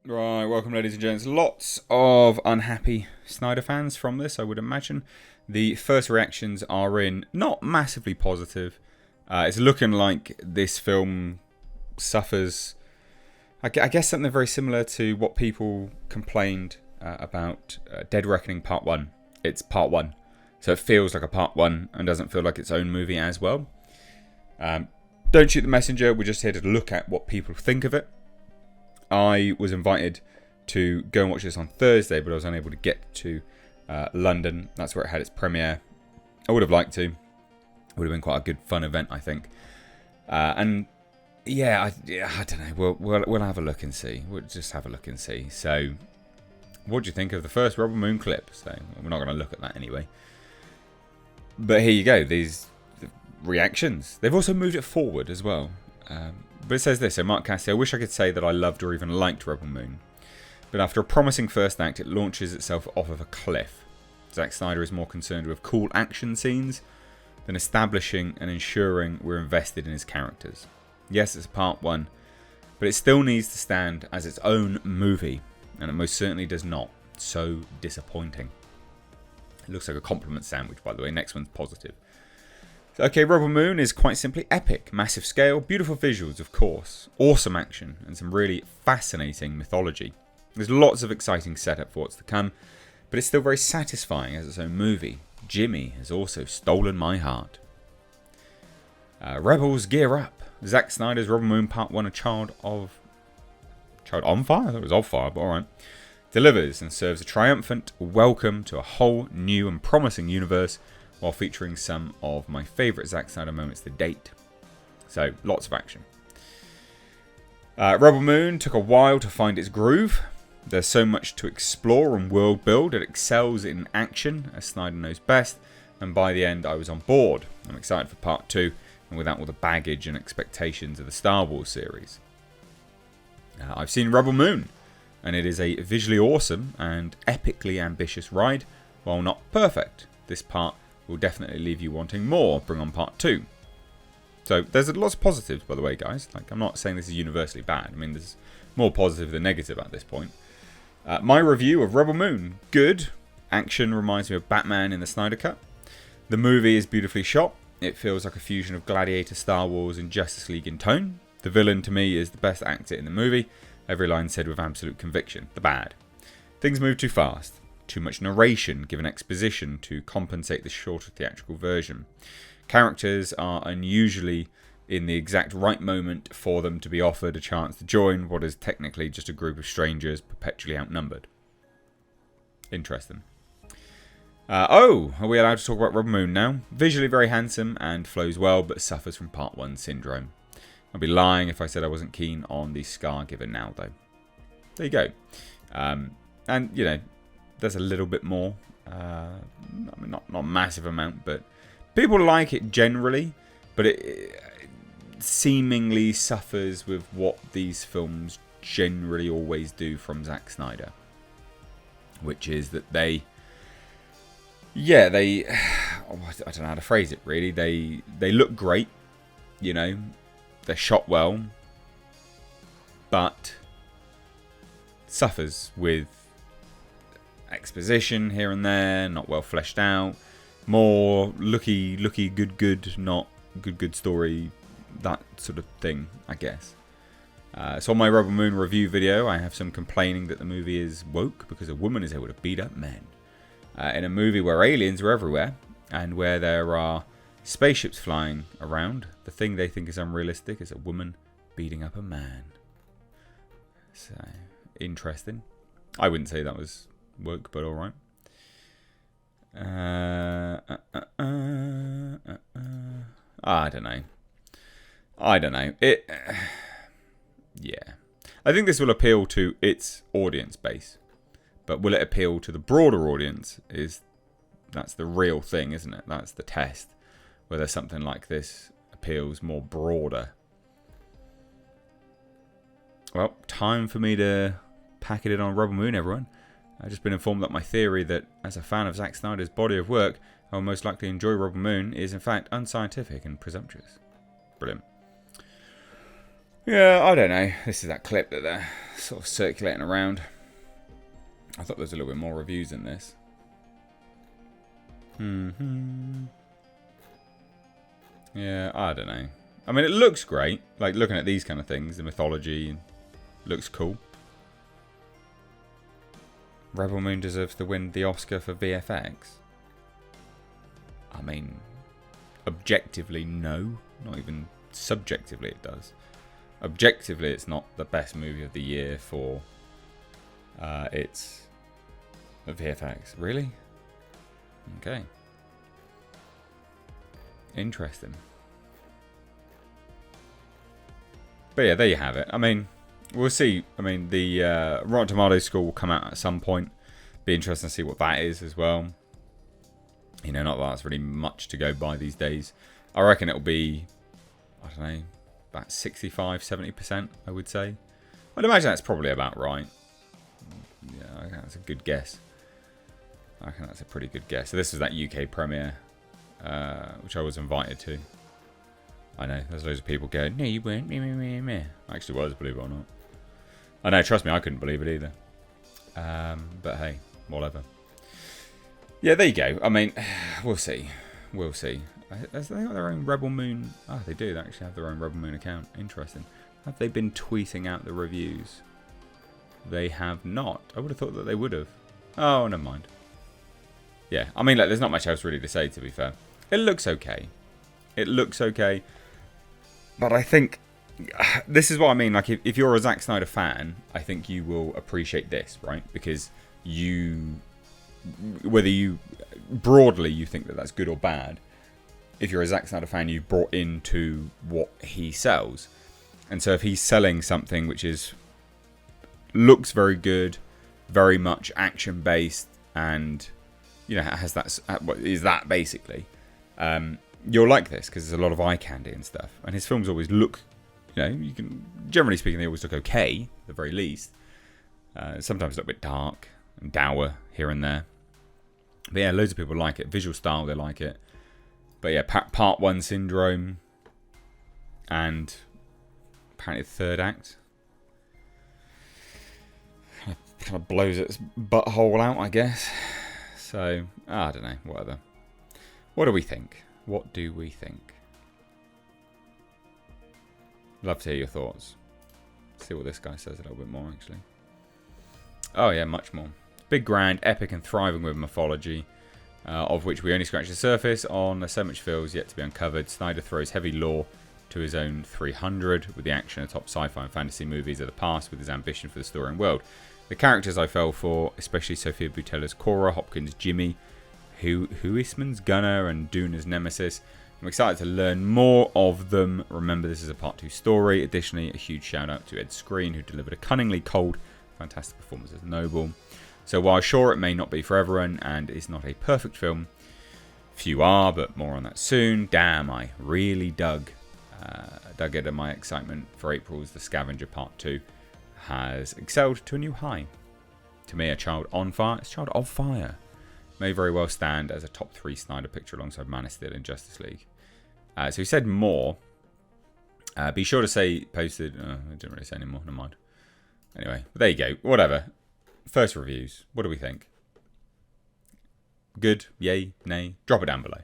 Right, welcome ladies and gents. Lots of unhappy Snyder fans from this, I would imagine. The first reactions are in, not massively positive. It's looking like this film suffers, I guess, something very similar to what people complained about Dead Reckoning Part 1. It's Part 1, so it feels like a Part 1 and doesn't feel like its own movie as well. Don't shoot the messenger, we're just here to look at what people think of it. I was invited to go and watch this on Thursday, but I was unable to get to London. That's where it had its premiere. I would have liked to. It would have been quite a good, fun event, I think. And yeah, I don't know. We'll have a look and see. We'll just have a look and see. So, what do you think of the first Rebel Moon clip? So, we're not going to look at that anyway. But here you go. These reactions. They've also moved it forward as well. But it says this, so Mark Cassie, I wish I could say that I loved or even liked Rebel Moon. But after a promising first act, it launches itself off of a cliff. Zack Snyder is more concerned with cool action scenes than establishing and ensuring we're invested in his characters. Yes, it's a part 1, but it still needs to stand as its own movie, and it most certainly does not. So disappointing. It looks like a compliment sandwich, by the way. Next one's positive. Okay, Rebel Moon is quite simply epic. Massive scale, beautiful visuals, of course, awesome action, and some really fascinating mythology. There's lots of exciting setup for what's to come, but it's still very satisfying as its own movie. Jimmy has also stolen my heart. Rebels, gear up. Zack Snyder's Rebel Moon Part 1, a child on fire? I thought it was of fire, but alright. Delivers and serves a triumphant welcome to a whole new and promising universe, while featuring some of my favourite Zack Snyder moments to date. So, lots of action. Rebel Moon took a while to find its groove. There's so much to explore and world build. It excels in action, as Snyder knows best, and by the end I was on board. I'm excited for Part 2, and without all the baggage and expectations of the Star Wars series. I've seen Rebel Moon, and it is a visually awesome and epically ambitious ride. While not perfect, this part will definitely leave you wanting more. Bring on Part 2. So there's lots of positives, by the way, guys. Like, I'm not saying this is universally bad. I mean, there's more positive than negative at this point. My review of Rebel Moon, good. Action reminds me of Batman in the Snyder Cut. The movie is beautifully shot. It feels like a fusion of Gladiator, Star Wars, and Justice League in tone. The villain, to me, is the best actor in the movie. Every line said with absolute conviction. The bad. Things move too fast. Too much narration given exposition to compensate the shorter theatrical version. Characters are unusually in the exact right moment for them to be offered a chance to join what is technically just a group of strangers perpetually outnumbered. Interesting. Are we allowed to talk about Rebel Moon now? Visually very handsome and flows well, but suffers from Part 1 syndrome. I'd be lying if I said I wasn't keen on the scar given now, though. There you go. And, you know, there's a little bit more. I mean, not a massive amount, but people like it generally. But it seemingly suffers with what these films generally always do from Zack Snyder, which is that I don't know how to phrase it really. They look great, you know, they're shot well, but suffers with exposition here and there, not well fleshed out, more looky good, not good story, that sort of thing, I guess. So on my Rebel Moon review video, I have some complaining that the movie is woke because a woman is able to beat up men. In a movie where aliens are everywhere and where there are spaceships flying around, the thing they think is unrealistic is a woman beating up a man. So, interesting. I wouldn't say that was woke, but alright. I don't know. Yeah. I think this will appeal to its audience base. But will it appeal to the broader audience? That's the real thing, isn't it? That's the test. Whether something like this appeals more broader. Well, time for me to pack it in on Rebel Moon, everyone. I've just been informed that my theory that, as a fan of Zack Snyder's body of work, I will most likely enjoy Rebel Moon is in fact unscientific and presumptuous. Brilliant. Yeah, I don't know. This is that clip that they're sort of circulating around. I thought there was a little bit more reviews in this. Yeah, I don't know. I mean, it looks great. Like, looking at these kind of things, the mythology, looks cool. Rebel Moon deserves to win the Oscar for VFX. I mean, objectively, no. Not even subjectively, it does. Objectively, it's not the best movie of the year for its VFX. Really? Okay. Interesting. But yeah, there you have it. I mean, we'll see. I mean, the Rotten Tomatoes score will come out at some point. Be interesting to see what that is as well. You know, not that that's really much to go by these days. I reckon it'll be, I don't know, about 65, 70%, I would say. I'd imagine that's probably about right. Yeah, I think that's a good guess. I reckon that's a pretty good guess. So this is that UK premiere, which I was invited to. I know, there's loads of people going, no, you weren't, meh, meh, meh, meh. I actually was, believe it or not. I know, trust me, I couldn't believe it either. But hey, whatever. Yeah, there you go. I mean, we'll see. We'll see. Have they got their own Rebel Moon? Oh, they do. They actually have their own Rebel Moon account. Interesting. Have they been tweeting out the reviews? They have not. I would have thought that they would have. Oh, never mind. Yeah, I mean, like, there's not much else really to say, to be fair. It looks okay. It looks okay. But I think this is what I mean. Like, if you're a Zack Snyder fan, I think you will appreciate this, right? Because whether you broadly you think that that's good or bad, if you're a Zack Snyder fan, you've brought into what he sells. And so if he's selling something which looks very good, very much action based, and has that basically, you'll like this because there's a lot of eye candy and stuff. And his films always look, you can, generally speaking, they always look okay at the very least. Sometimes a little bit dark and dour here and there. But yeah, loads of people like it. Visual style, they like it. But yeah, part 1 syndrome, and apparently the third act kind of blows its butthole out, I guess. So, I don't know, whatever. What do we think? What do we think? Love to hear your thoughts. See what this guy says a little bit more, actually. Oh yeah, much more. Big, grand, epic and thriving with mythology, of which we only scratch the surface on. There's so much feels yet to be uncovered. Snyder throws heavy lore to his own 300, with the action atop sci-fi and fantasy movies of the past, with his ambition for the story and world. The characters I fell for, especially Sophia Boutella's Cora, Hopkins' Jimmy, Huisman's Gunner, and Duna's Nemesis. I'm excited to learn more of them. Remember, this is a part 2 story. Additionally, a huge shout out to Ed Skrein, who delivered a cunningly cold, fantastic performance as Noble. So while sure it may not be for everyone and is not a perfect film, few are, but more on that soon. Damn, I really dug it, and my excitement for April's The Scavenger Part 2 has excelled to a new high. To me, A Child on Fire, it's Child of Fire, may very well stand as a top 3 Snyder picture alongside Man of Steel and Justice League. So he said more. Be sure to say posted. I didn't really say anymore. Never mind. Anyway, there you go. Whatever. First reviews. What do we think? Good? Yay? Nay? Drop it down below.